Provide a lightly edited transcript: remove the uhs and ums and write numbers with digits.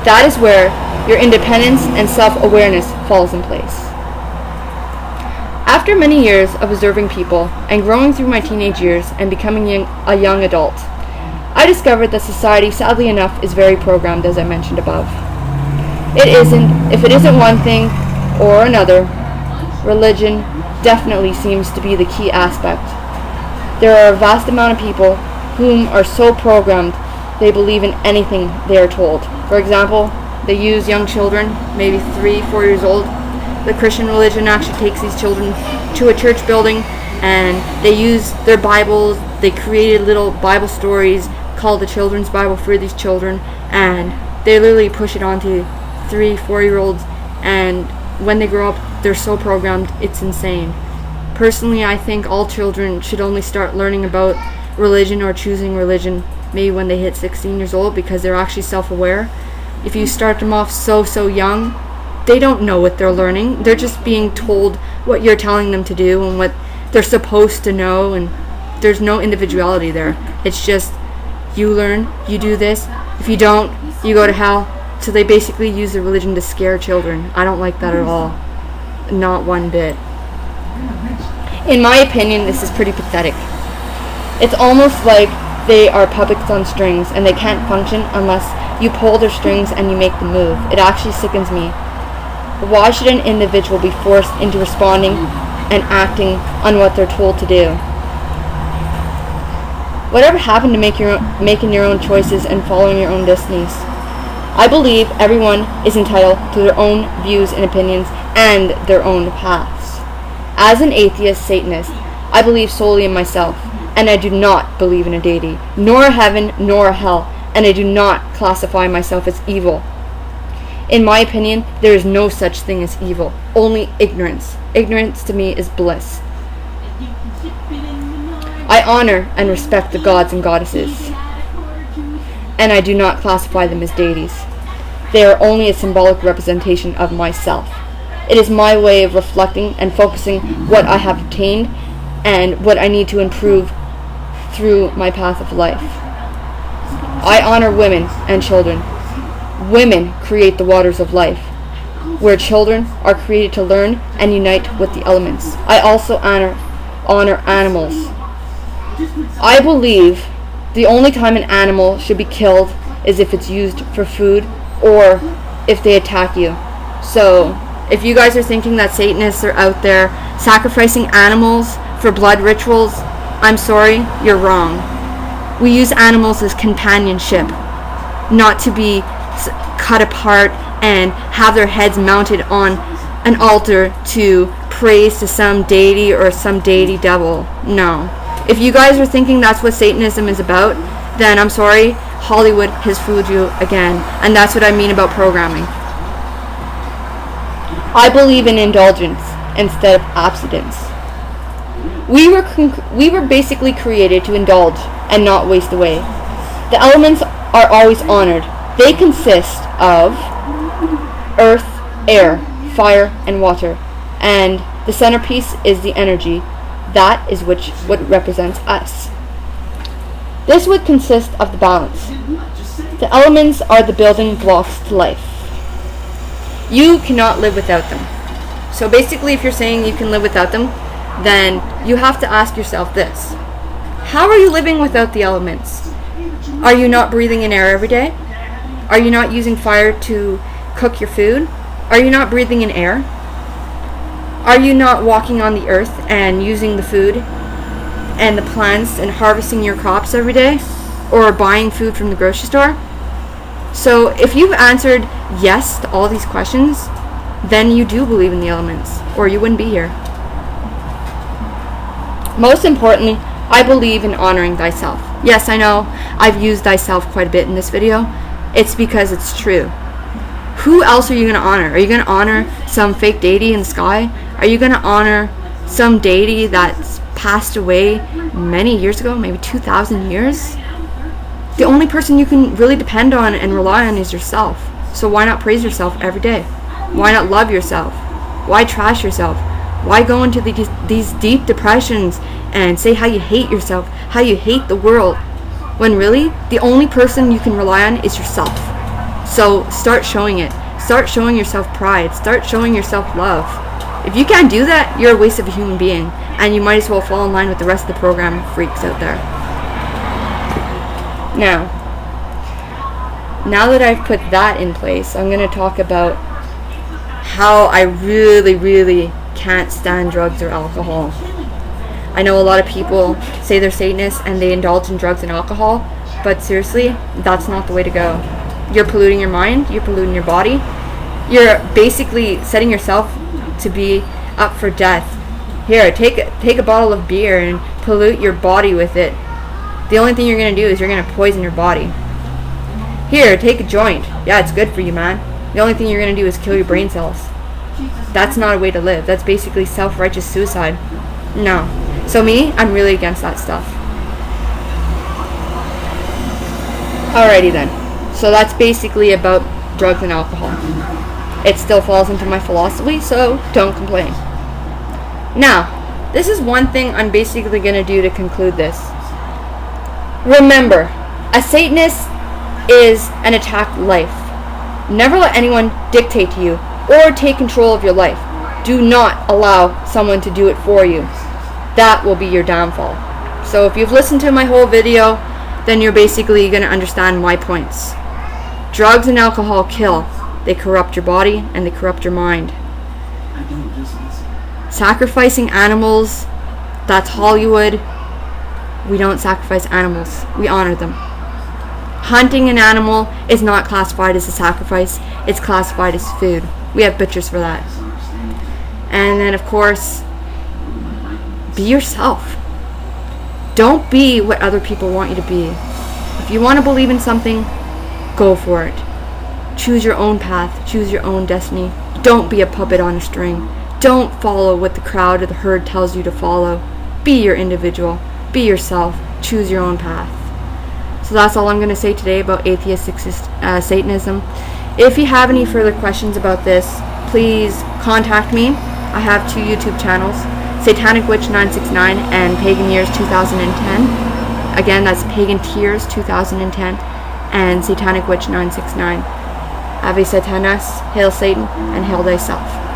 That is where your independence and self-awareness falls in place. After many years of observing people and growing through my teenage years and becoming a young adult, I discovered that society, sadly enough, is very programmed, as I mentioned above. If it isn't one thing or another, religion definitely seems to be the key aspect. There are a vast amount of people whom are so programmed they believe in anything they are told. For example, they use young children, maybe 3-4 years old. The Christian religion actually takes these children to a church building and they use their Bibles. They created little Bible stories called the Children's Bible for these children, and they literally push it onto 3-4-year-olds, and when they grow up, they're so programmed, it's insane. Personally, I think all children should only start learning about religion or choosing religion maybe when they hit 16 years old, because they're actually self-aware. If you start them off so young, they don't know what they're learning. They're just being told what you're telling them to do and what they're supposed to know, and there's no individuality there. It's just, you learn, you do this. If you don't, you go to hell. So they basically use the religion to scare children. I don't like that at all. Not one bit. In my opinion, this is pretty pathetic. It's almost like they are puppets on strings and they can't function unless you pull their strings and you make them move. It actually sickens me. Why should an individual be forced into responding and acting on what they're told to do? Whatever happened to making your own choices and following your own destinies? I believe everyone is entitled to their own views and opinions and their own paths. As an atheist Satanist, I believe solely in myself, and I do not believe in a deity, nor a heaven, nor a hell, and I do not classify myself as evil. In my opinion, there is no such thing as evil, only ignorance. Ignorance to me is bliss. I honor and respect the gods and goddesses, and I do not classify them as deities. They are only a symbolic representation of myself. It is my way of reflecting and focusing what I have obtained and what I need to improve through my path of life. I honor women and children. Women create the waters of life, where children are created to learn and unite with the elements. I also honor animals. I believe the only time an animal should be killed is if it's used for food or if they attack you. So, if you guys are thinking that Satanists are out there sacrificing animals for blood rituals, I'm sorry, you're wrong. We use animals as companionship, not to be cut apart and have their heads mounted on an altar to praise to some deity or some deity devil. No. If you guys are thinking that's what Satanism is about, then I'm sorry, Hollywood has fooled you again. And that's what I mean about programming. I believe in indulgence instead of abstinence. We were basically created to indulge and not waste away. The elements are always honored. They consist of earth, air, fire, and water. And the centerpiece is the energy. That is what represents us. This would consist of the balance. The elements are the building blocks to life. You cannot live without them. So basically, if you're saying you can live without them, then you have to ask yourself this. How are you living without the elements? Are you not breathing in air every day? Are you not using fire to cook your food? Are you not breathing in air? Are you not walking on the earth and using the food and the plants and harvesting your crops every day? Or buying food from the grocery store? So if you've answered yes to all these questions, then you do believe in the elements, or you wouldn't be here. Most importantly, I believe in honoring thyself. Yes, I know I've used thyself quite a bit in this video. It's because it's true. Who else are you going to honor? Are you going to honor some fake deity in the sky? Are you going to honor some deity that's passed away many years ago, maybe 2,000 years? The only person you can really depend on and rely on is yourself. So why not praise yourself every day? Why not love yourself? Why trash yourself? Why go into these deep depressions and say how you hate yourself, how you hate the world, when really the only person you can rely on is yourself. So start showing it. Start showing yourself pride. Start showing yourself love. If you can't do that, you're a waste of a human being, and you might as well fall in line with the rest of the program freaks out there. Now that I've put that in place, I'm going to talk about how I really, really can't stand drugs or alcohol. I know a lot of people say they're Satanists and they indulge in drugs and alcohol, but seriously, that's not the way to go. You're polluting your mind, you're polluting your body, you're basically setting yourself to be up for death. Here, take a bottle of beer and pollute your body with it. The only thing you're going to do is you're going to poison your body. Here, take a joint. Yeah, it's good for you, man. The only thing you're going to do is kill your brain cells. That's not a way to live. That's basically self-righteous suicide. No. So me, I'm really against that stuff. Alrighty then. So that's basically about drugs and alcohol. It still falls into my philosophy, so don't complain. Now, this is one thing I'm basically going to do to conclude this. Remember, a Satanist is an attacked life. Never let anyone dictate to you or take control of your life. Do not allow someone to do it for you. That will be your downfall. So if you've listened to my whole video, then you're basically going to understand my points. Drugs and alcohol kill. They corrupt your body and they corrupt your mind. Sacrificing animals, that's Hollywood. We don't sacrifice animals. We honor them. Hunting an animal is not classified as a sacrifice. It's classified as food. We have butchers for that. And then, of course, be yourself. Don't be what other people want you to be. If you want to believe in something, go for it. Choose your own path. Choose your own destiny. Don't be a puppet on a string. Don't follow what the crowd or the herd tells you to follow. Be your individual. Be yourself. Choose your own path. So that's all I'm going to say today about atheistic Satanism. If you have any further questions about this, please contact me. I have 2 YouTube channels, Satanic Witch 969 and Pagan Years 2010. Again, that's Pagan Tears 2010 and Satanic Witch 969. Ave Satanas, Hail Satan, and Hail Thyself.